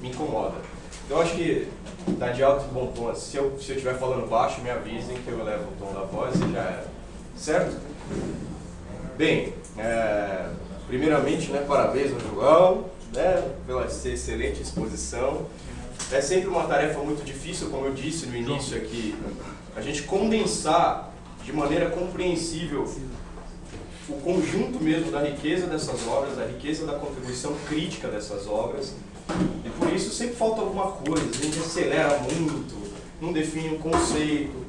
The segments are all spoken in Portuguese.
Me incomoda. Eu acho que tá de alto e bom tom. Se eu estiver falando baixo, me avisem que eu elevo o tom da voz e já era. Certo? Bem, primeiramente, parabéns ao João, pela excelente exposição. É sempre uma tarefa muito difícil, como eu disse no início aqui, a gente condensar de maneira compreensível o conjunto mesmo da riqueza dessas obras, da riqueza da contribuição crítica dessas obras. E por isso sempre falta alguma coisa, a gente acelera muito, não define um conceito,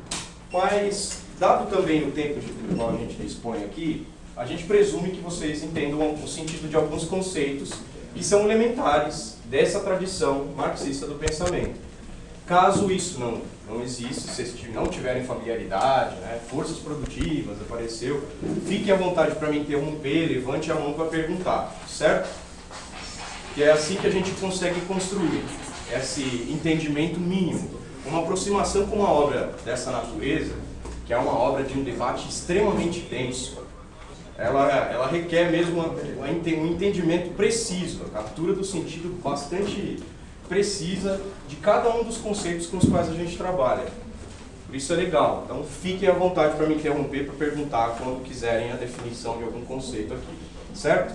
mas dado também o tempo do qual a gente dispõe aqui, a gente presume que vocês entendam o sentido de alguns conceitos que são elementares dessa tradição marxista do pensamento. Caso isso não exista, se vocês não tiverem familiaridade, forças produtivas, apareceu, fiquem à vontade para me interromper, levante a mão para perguntar, certo? Que é assim que a gente consegue construir esse entendimento mínimo. Uma aproximação com uma obra dessa natureza, que é uma obra de um debate extremamente denso, ela requer mesmo um entendimento preciso, a captura do sentido bastante precisa de cada um dos conceitos com os quais a gente trabalha. Por isso é legal. Então fiquem à vontade para me interromper, para perguntar quando quiserem a definição de algum conceito aqui. Certo?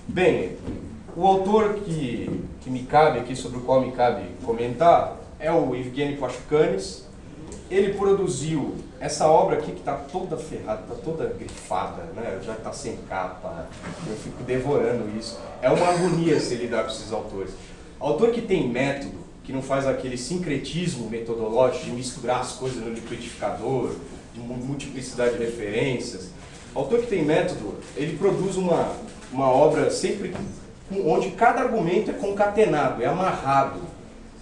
Bem, o autor que me cabe aqui, sobre o qual me cabe comentar, é o Evgeny Pashkukanis. Ele produziu essa obra aqui que está toda ferrada, está toda grifada, já está sem capa, eu fico devorando isso. É uma agonia se lidar com esses autores. Autor que tem método, que não faz aquele sincretismo metodológico de misturar as coisas no liquidificador, de multiplicidade de referências. Autor que tem método, ele produz uma obra sempre onde cada argumento é concatenado, é amarrado.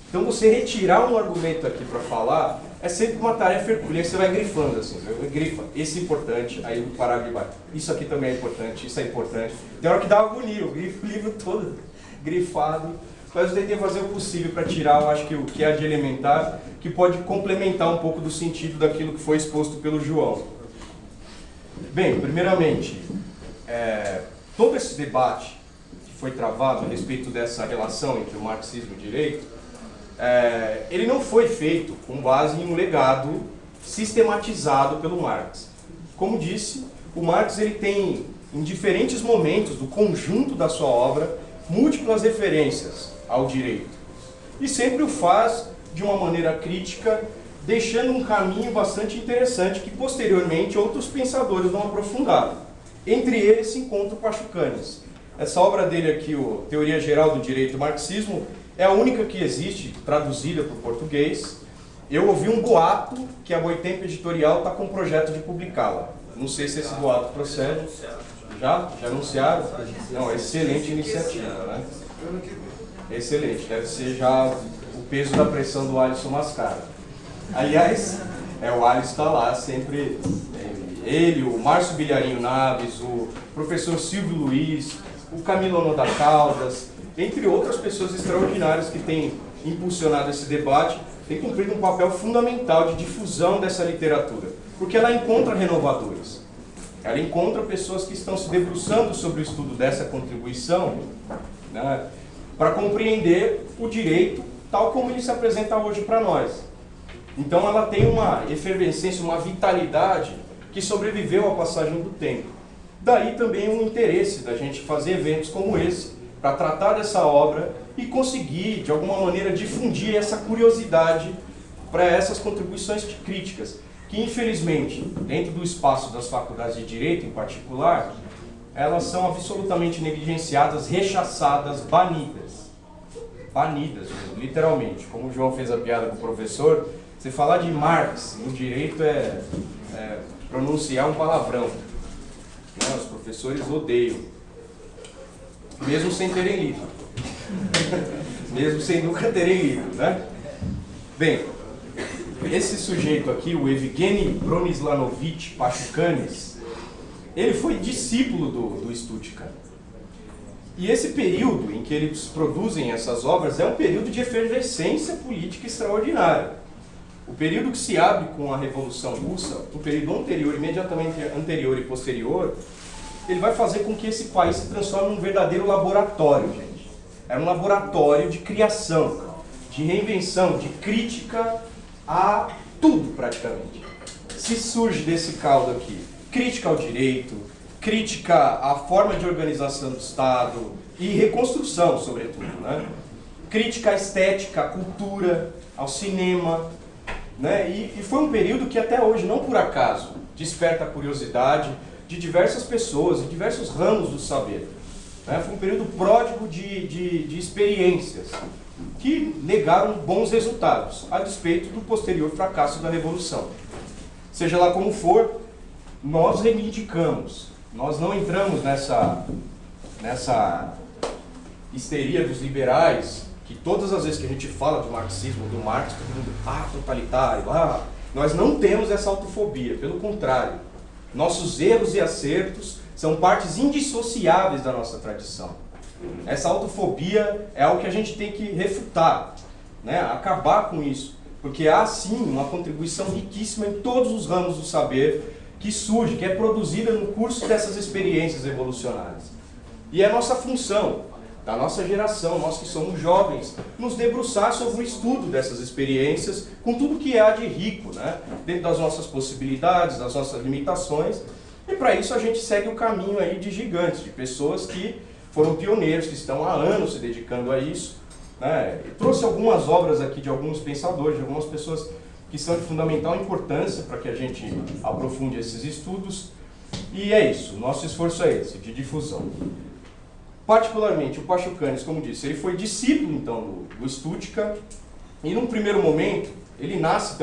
Então você retirar um argumento aqui para falar é sempre uma tarefa hercúlea, você vai grifando assim, grifa, esse é importante, aí o parágrafo vai, isso aqui também é importante, isso é importante. Tem hora que dá agonia, eu grifo o livro todo grifado, mas eu tentei fazer o possível para tirar, eu acho que o que há de elementar, que pode complementar um pouco do sentido daquilo que foi exposto pelo João. Bem, primeiramente, todo esse debate que foi travado a respeito dessa relação entre o marxismo e o direito, ele não foi feito com base em um legado sistematizado pelo Marx. Como disse, o Marx ele tem, em diferentes momentos do conjunto da sua obra, múltiplas referências ao direito. E sempre o faz de uma maneira crítica, deixando um caminho bastante interessante que posteriormente outros pensadores vão aprofundar. Entre eles se encontra o Pashkukanis. Essa obra dele aqui, o Teoria Geral do Direito e do Marxismo, é a única que existe, traduzida para o português. Eu ouvi um boato que a Boitempo Editorial está com um projeto de publicá-la. Não sei se esse boato procede. Já anunciaram? Não, excelente iniciativa, Excelente, deve ser já o peso da pressão do Alisson Mascara. Aliás, o Alisson está lá sempre, ele, o Márcio Bilharinho Naves, o professor Silvio Luiz, o Camilo Noda Caldas, entre outras pessoas extraordinárias que têm impulsionado esse debate, têm cumprido um papel fundamental de difusão dessa literatura, porque ela encontra renovadores, ela encontra pessoas que estão se debruçando sobre o estudo dessa contribuição, para compreender o direito tal como ele se apresenta hoje para nós. Então ela tem uma efervescência, uma vitalidade que sobreviveu à passagem do tempo. Daí também um interesse da gente fazer eventos como esse, para tratar dessa obra e conseguir, de alguma maneira, difundir essa curiosidade para essas contribuições críticas, que infelizmente, dentro do espaço das faculdades de Direito em particular, elas são absolutamente negligenciadas, rechaçadas, banidas. Banidas, literalmente. Como o João fez a piada com o professor, você falar de Marx no direito é pronunciar um palavrão. Os professores odeiam. Mesmo sem terem lido. Mesmo sem nunca terem lido, Bem, esse sujeito aqui, o Evgeny Bronislanovich Pashkukanis, ele foi discípulo do Stuttgart. E esse período em que eles produzem essas obras é um período de efervescência política extraordinária. O período que se abre com a Revolução Russa, o período anterior, imediatamente anterior e posterior, ele vai fazer com que esse país se transforme num verdadeiro laboratório, gente. Era um laboratório de criação, de reinvenção, de crítica a tudo, praticamente. Se surge desse caldo aqui, crítica ao direito, crítica à forma de organização do Estado e reconstrução, sobretudo, né? Crítica à estética, à cultura, ao cinema, né? E foi um período que até hoje, não por acaso, desperta a curiosidade de diversas pessoas, de diversos ramos do saber. Né? Foi um período pródigo de experiências que legaram bons resultados, a despeito do posterior fracasso da Revolução. Seja lá como for, nós reivindicamos, nós não entramos nessa histeria dos liberais, que todas as vezes que a gente fala do marxismo, do Marx, todo mundo, totalitário, nós não temos essa autofobia, pelo contrário. Nossos erros e acertos são partes indissociáveis da nossa tradição. Essa autofobia é algo que a gente tem que refutar, né? Acabar com isso, porque há sim uma contribuição riquíssima em todos os ramos do saber que surge, que é produzida no curso dessas experiências evolucionárias. E é nossa função, da nossa geração, nós que somos jovens, nos debruçar sobre o estudo dessas experiências, com tudo que há de rico, né? Dentro das nossas possibilidades, das nossas limitações, e para isso a gente segue o caminho aí de gigantes, de pessoas que foram pioneiros, que estão há anos se dedicando a isso, né? Eu trouxe algumas obras aqui de alguns pensadores, de algumas pessoas que são de fundamental importância para que a gente aprofunde esses estudos, e é isso, nosso esforço é esse, de difusão. Particularmente, o Pachucanes, como disse, ele foi discípulo, então, do Stuttgart, e num primeiro momento, ele nasce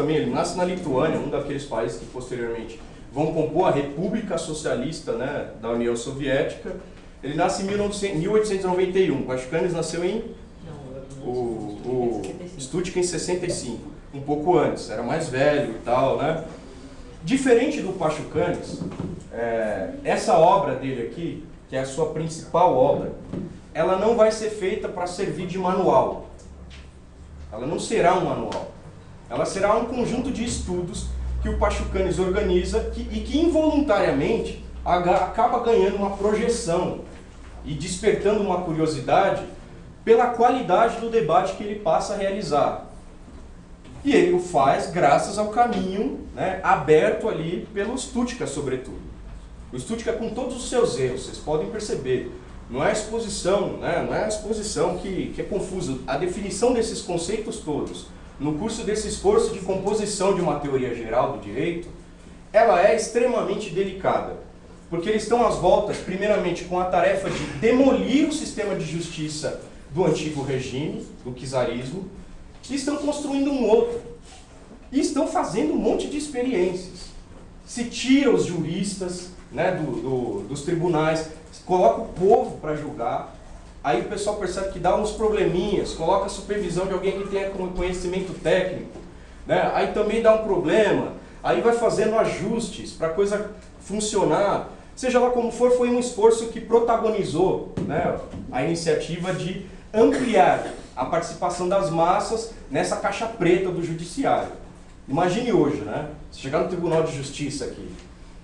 na Lituânia, um daqueles países que posteriormente vão compor a República Socialista, né, da União Soviética. Ele nasce em 1891, o Pachucanes nasceu o Stuttgart em 65, um pouco antes, era mais velho e tal, né? Diferente do Pachucanes, essa obra dele aqui, que é a sua principal obra, ela não vai ser feita para servir de manual. Ela não será um manual. Ela será um conjunto de estudos que o Pachucanes organiza e que involuntariamente acaba ganhando uma projeção e despertando uma curiosidade pela qualidade do debate que ele passa a realizar. E ele o faz graças ao caminho, né, aberto ali pelo Stuttgart, sobretudo. O Stuttgart, com todos os seus erros, vocês podem perceber, não é a exposição, né? Não é a exposição que é confusa. A definição desses conceitos todos, no curso desse esforço de composição de uma teoria geral do direito, ela é extremamente delicada, porque eles estão às voltas, primeiramente, com a tarefa de demolir o sistema de justiça do antigo regime, do czarismo, e estão construindo um outro. E estão fazendo um monte de experiências. Se tira os juristas, né, dos tribunais, coloca o povo para julgar, aí o pessoal percebe que dá uns probleminhas, coloca a supervisão de alguém que tenha conhecimento técnico, né, aí também dá um problema, aí vai fazendo ajustes para a coisa funcionar. Seja lá como for, foi um esforço que protagonizou, né, a iniciativa de ampliar a participação das massas nessa caixa preta do judiciário. Imagine hoje, né, você chegar no Tribunal de Justiça aqui,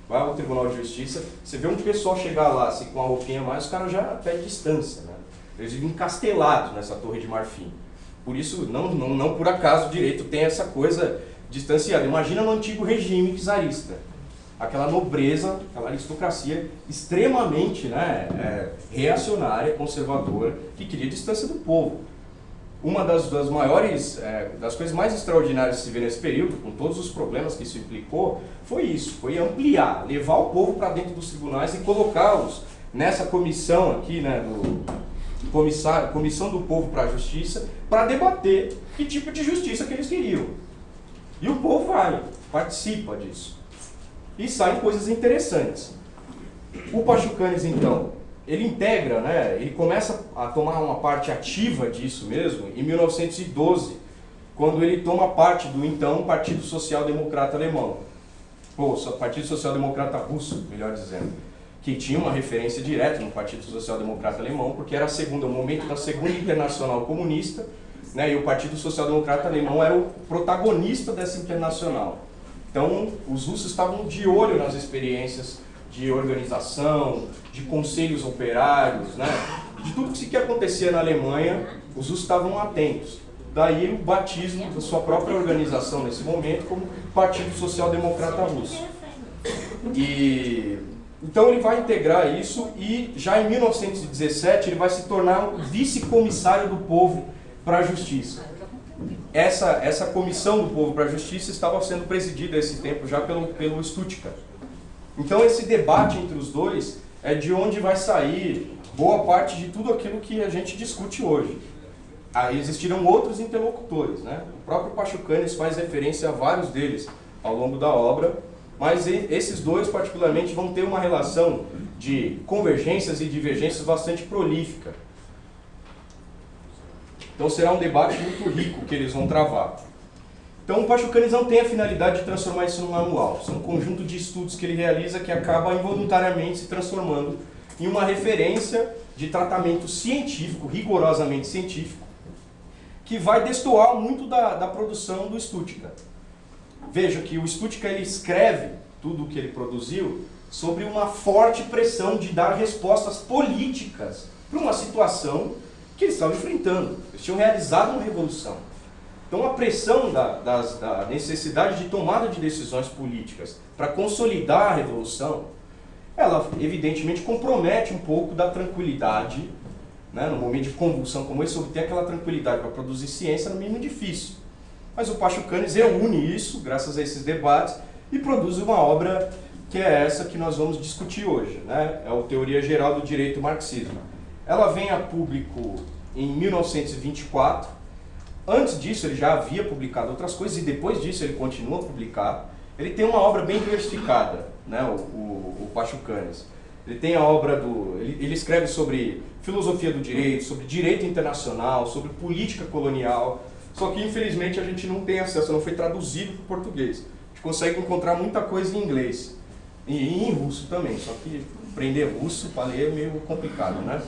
vai ao Tribunal de Justiça, você vê um pessoal chegar lá assim, com a roupinha mais, os caras já pedem distância, né? Eles vivem encastelados nessa torre de marfim. Por isso, não por acaso o direito tem essa coisa distanciada. Imagina no antigo regime czarista, aquela nobreza, aquela aristocracia extremamente, né, reacionária, conservadora, que queria distância do povo. Uma das maiores, das coisas mais extraordinárias de se ver nesse período, com todos os problemas que isso implicou, foi isso, foi ampliar, levar o povo para dentro dos tribunais e colocá-los nessa comissão aqui, né, Comissão do Povo para a Justiça, para debater que tipo de justiça que eles queriam. E o povo participa disso. E saem coisas interessantes. O Pachucanes, então, ele integra, né, ele começa a tomar uma parte ativa disso mesmo em 1912, quando ele toma parte do então Partido Social Democrata Alemão, ou Partido Social Democrata Russo, melhor dizendo, que tinha uma referência direta no Partido Social Democrata Alemão, porque era o momento da Segunda Internacional Comunista, né? E o Partido Social Democrata Alemão era o protagonista dessa internacional. Então, os russos estavam de olho nas experiências de organização, de conselhos operários, né? De tudo que acontecia na Alemanha, os russos estavam atentos. Daí o batismo da sua própria organização nesse momento como Partido Social Democrata Russo. Então ele vai integrar isso e já em 1917 ele vai se tornar o vice-comissário do povo para a justiça. Essa comissão do povo para a justiça estava sendo presidida esse tempo já pelo Stuttgart. Então esse debate entre os dois é de onde vai sair boa parte de tudo aquilo que a gente discute hoje. Aí existiram outros interlocutores, né? O próprio Pachucanes faz referência a vários deles ao longo da obra, mas esses dois particularmente vão ter uma relação de convergências e divergências bastante prolífica. Então será um debate muito rico que eles vão travar. Então o Pachucanes não tem a finalidade de transformar isso num manual. São um conjunto de estudos que ele realiza que acaba involuntariamente se transformando em uma referência de tratamento científico, rigorosamente científico, que vai destoar muito da produção do Stuttgart. Veja que o Stuttgart ele escreve tudo o que ele produziu sobre uma forte pressão de dar respostas políticas para uma situação que eles estavam enfrentando. Eles tinham realizado uma revolução. Então a pressão da necessidade de tomada de decisões políticas para consolidar a revolução, ela evidentemente compromete um pouco da tranquilidade, né? No momento de convulsão como esse, obter aquela tranquilidade para produzir ciência no mínimo difícil. Mas o Pachucanes reúne isso, graças a esses debates, e produz uma obra que é essa que nós vamos discutir hoje, né? É o Teoria Geral do Direito e Marxismo. Ela vem a público em 1924. Antes disso ele já havia publicado outras coisas e depois disso ele continua a publicar. Ele tem uma obra bem diversificada, né? O Pachucanes. Ele tem a obra ele escreve sobre filosofia do direito, sobre direito internacional, sobre política colonial. Só que infelizmente a gente não tem acesso, não foi traduzido para o português. A gente consegue encontrar muita coisa em inglês e em russo também, só que aprender russo para ler é meio complicado, né?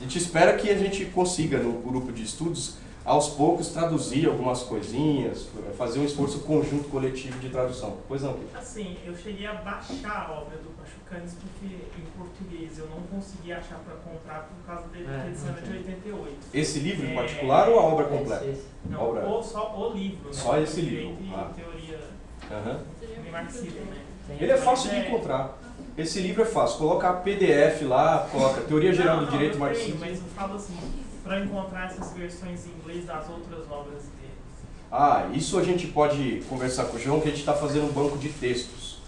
A gente espera que a gente consiga no grupo de estudos aos poucos traduzir algumas coisinhas, fazer um esforço conjunto coletivo de tradução. Pois não, Kiko? Assim, eu cheguei a baixar a obra do Pachucanes porque em português eu não consegui achar para comprar por causa dele ter edição de 88. Esse livro em particular ou a obra completa? Não, obra... ou só o livro. Só né? esse livro. E teoria de marxismo, né? Ele é fácil de encontrar. Esse livro é fácil. Coloca PDF lá, coloca Teoria Geral do Direito e Marxismo. Mas eu falo assim, para encontrar essas versões em inglês das outras obras deles. Ah, isso a gente pode conversar com o João, que a gente está fazendo um banco de textos.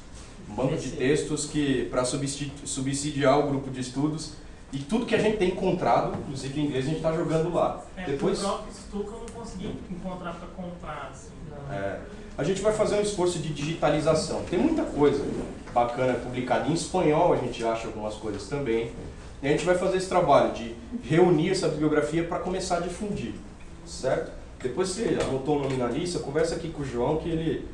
Um banco de textos que para subsidiar o grupo de estudos. E tudo que a gente tem encontrado, inclusive em inglês, a gente está jogando lá. Depois... O próprio Stuttgart eu não consegui encontrar para comprar. Assim. A gente vai fazer um esforço de digitalização. Tem muita coisa bacana publicada em espanhol, a gente acha algumas coisas também. E a gente vai fazer esse trabalho de reunir essa bibliografia para começar a difundir, certo? Depois você anotou o nome na lista, conversa aqui com o João que ele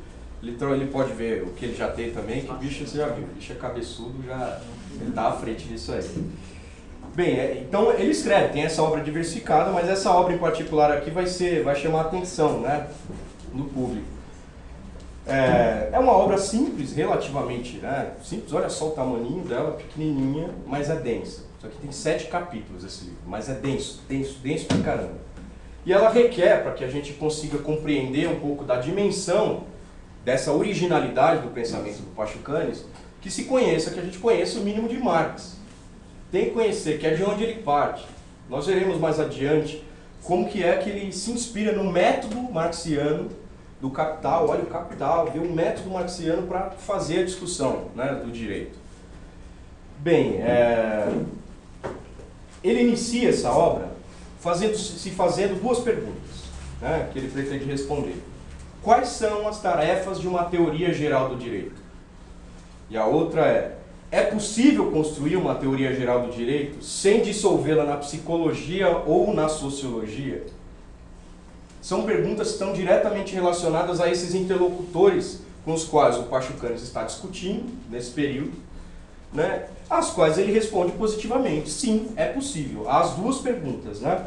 pode ver o que ele já tem também, que o bicho você já viu, o bicho é cabeçudo, ele está à frente disso aí. Bem, então ele escreve, tem essa obra diversificada, mas essa obra em particular aqui vai chamar a atenção, né, do público. É uma obra simples, relativamente, né? Simples, olha só o tamaninho dela, pequenininha, mas é densa. Isso aqui tem 7 capítulos esse livro, mas é denso pra caramba. E ela requer, para que a gente consiga compreender um pouco da dimensão dessa originalidade do pensamento do Pachucanes, que a gente conheça o mínimo de Marx. Tem que conhecer que é de onde ele parte. Nós veremos mais adiante como que é que ele se inspira no método marxiano do Capital, olha o Capital, vê um método marxiano para fazer a discussão, né, do direito. Bem, ele inicia essa obra fazendo 2 perguntas, né, que ele pretende responder. Quais são as tarefas de uma teoria geral do direito? E a outra é possível construir uma teoria geral do direito sem dissolvê-la na psicologia ou na sociologia? São perguntas que estão diretamente relacionadas a esses interlocutores com os quais o Pachucanes está discutindo nesse período, né, às quais ele responde positivamente. Sim, é possível. As 2 perguntas, né?